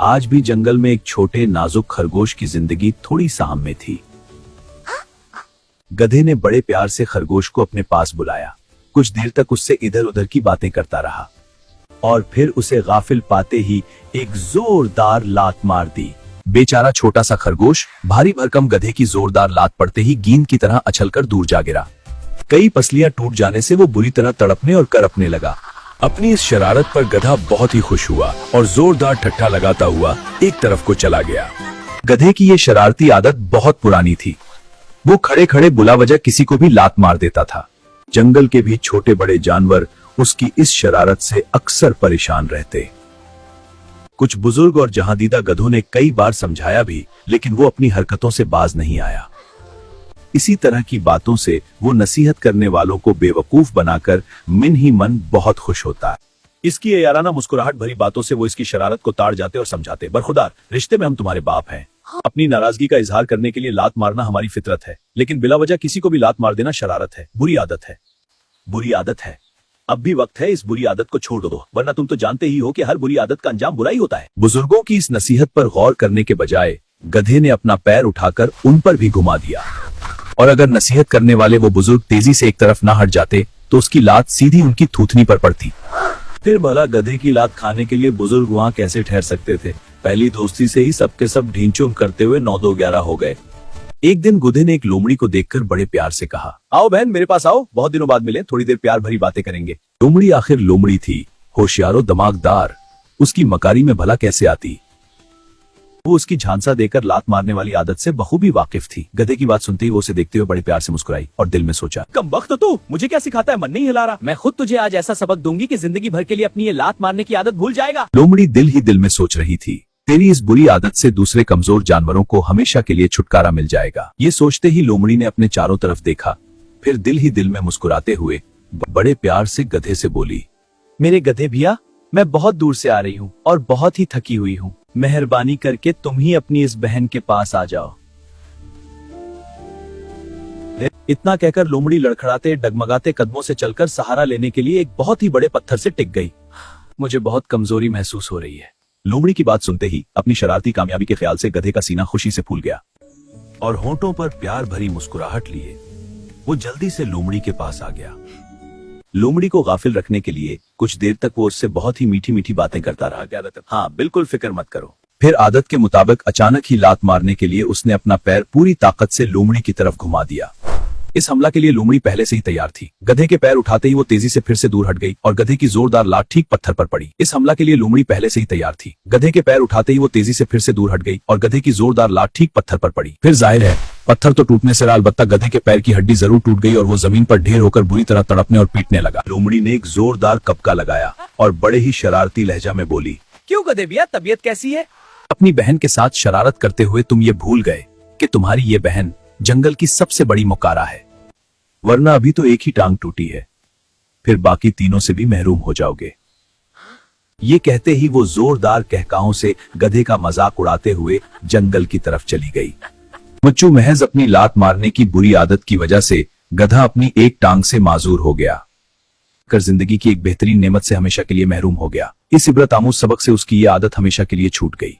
आज भी जंगल में एक छोटे नाजुक खरगोश की जिंदगी थोड़ी साम में थी। गधे ने बड़े प्यार से खरगोश को अपने पास बुलाया। कुछ देर तक उससे इधर उधर की बातें करता रहा और फिर उसे गाफिल पाते ही एक जोरदार लात मार दी। बेचारा छोटा सा खरगोश भारी भरकम गधे की जोरदार लात पड़ते ही गेंद की तरह अछलकर दूर जा गिरा। कई पसलियां टूट जाने से वो बुरी तरह तड़पने और करपने लगा। अपनी इस शरारत पर गधा बहुत ही खुश हुआ और जोरदार ठट्ठा लगाता हुआ एक तरफ को चला गया। गधे की ये शरारती आदत बहुत पुरानी थी। वो खड़े खड़े बुला वजह किसी को भी लात मार देता था। जंगल के भी छोटे बड़े जानवर उसकी इस शरारत से अक्सर परेशान रहते। कुछ बुजुर्ग और जहांदीदा गधों ने कई बार समझाया भी, लेकिन वो अपनी हरकतों से बाज नहीं आया। इसी तरह की बातों से वो नसीहत करने वालों को बेवकूफ बनाकर मन ही मन बहुत खुश होता है। इसकी ये याराना मुस्कुराहट भरी बातों से वो इसकी शरारत को ताड़ जाते और समझाते। बरखुदार, रिश्ते में हम तुम्हारे बाप हैं। अपनी नाराजगी का इजहार करने के लिए लात मारना हमारी फितरत है, लेकिन बिला वजह किसी को भी लात मार देना शरारत है, बुरी आदत है। बुरी आदत है। अब भी वक्त है इस बुरी आदत को छोड़ दो, वरना तुम तो जानते ही हो कि हर बुरी आदत का अंजाम बुरा ही होता है। बुजुर्गों की इस नसीहत पर गौर करने के बजाय गधे ने अपना पैर उठाकर उन पर भी घुमा दिया, और अगर नसीहत करने वाले वो बुजुर्ग तेजी से एक तरफ ना हट जाते तो उसकी लात सीधी उनकी थूथनी पर पड़ती। फिर भला गधे की लात खाने के लिए बुजुर्ग वहां कैसे ठहर सकते थे। पहली दोस्ती से ही सबके सब ढींचूम करते हुए 9-2-11 हो गए। एक दिन गधे ने एक लोमड़ी को देखकर बड़े प्यार से कहा, आओ बहन, मेरे पास आओ, बहुत दिनों बाद मिले, थोड़ी देर प्यार भरी बातें करेंगे। लोमड़ी आखिर लोमड़ी थी, होशियार और दिमागदार। उसकी मकारी में भला कैसे आती। वो उसकी झांसा देकर लात मारने वाली आदत से बखूबी वाकिफ थी। गधे की बात सुनते ही वो उसे देखते हुए बड़े प्यार से मुस्कुराई और दिल में सोचा, कमबख्त तू, मुझे क्या सिखाता है, मन नहीं हिला रहा। मैं खुद तुझे आज ऐसा सबक दूंगी कि जिंदगी भर के लिए अपनी ये लात मारने की आदत भूल जाएगा। लोमड़ी दिल ही दिल में सोच रही थी, तेरी इस बुरी आदत से दूसरे कमजोर जानवरों को हमेशा के लिए छुटकारा मिल जाएगा। ये सोचते ही लोमड़ी ने अपने चारों तरफ देखा, फिर दिल ही दिल में मुस्कुराते हुए बड़े प्यार से गधे से बोली, मेरे गधे भैया, मैं बहुत दूर से आ रही हूँ और बहुत ही थकी हुई हूँ। मेहरबानी करके तुम ही अपनी इस बहन के पास आ जाओ। इतना कहकर लोमड़ी लड़खड़ाते डगमगाते कदमों से चलकर सहारा लेने के लिए एक बहुत ही बड़े पत्थर से टिक गई। मुझे बहुत कमजोरी महसूस हो रही है। लोमड़ी की बात सुनते ही अपनी शरारती कामयाबी के ख्याल से गधे का सीना खुशी से फूल गया और होंठों पर प्यार भरी मुस्कुराहट लिए वो जल्दी से लोमड़ी के पास आ गया। लोमड़ी को गाफिल रखने के लिए कुछ देर तक वो उससे बहुत ही मीठी मीठी बातें करता रहा। हाँ, बिल्कुल फिक्र मत करो। फिर आदत के मुताबिक अचानक ही लात मारने के लिए उसने अपना पैर पूरी ताकत से लोमड़ी की तरफ घुमा दिया। इस हमला के लिए लोमड़ी पहले से ही तैयार थी। गधे के पैर उठाते ही वो तेजी से फिर से दूर हट गई और गधे की जोरदार लात ठीक पत्थर पर पड़ी। इस हमला के लिए लोमड़ी पहले से ही तैयार थी। गधे के पैर उठाते ही वो तेजी से फिर से दूर हट गई और गधे की जोरदार लात ठीक पत्थर पर पड़ी। फिर जाहिर है पत्थर तो टूटने से अलबत्ता गधे के पैर की हड्डी जरूर टूट गई और वो जमीन पर ढेर होकर बुरी तरह तड़पने और पीटने लगा। लोमड़ी ने एक जोरदार कपका लगाया और बड़े ही शरारती लहजा में बोली, क्यों गधे भैया, तबीयत कैसी है? अपनी बहन के साथ शरारत करते हुए तुम ये भूल गए कि तुम्हारी ये बहन जंगल की सबसे बड़ी मुकारा है, वरना अभी तो एक ही टांग टूटी है, फिर बाकी तीनों से भी महरूम हो जाओगे। ये कहते ही वो जोरदार कहकाओं से गधे का मजाक उड़ाते हुए जंगल की तरफ चली गई। मुच्चू महज अपनी लात मारने की बुरी आदत की वजह से गधा अपनी एक टांग से माजूर हो गया कर जिंदगी की एक बेहतरीन नेमत से हमेशा के लिए महरूम हो गया। इस इबरत आमूज सबक से उसकी ये आदत हमेशा के लिए छूट गई।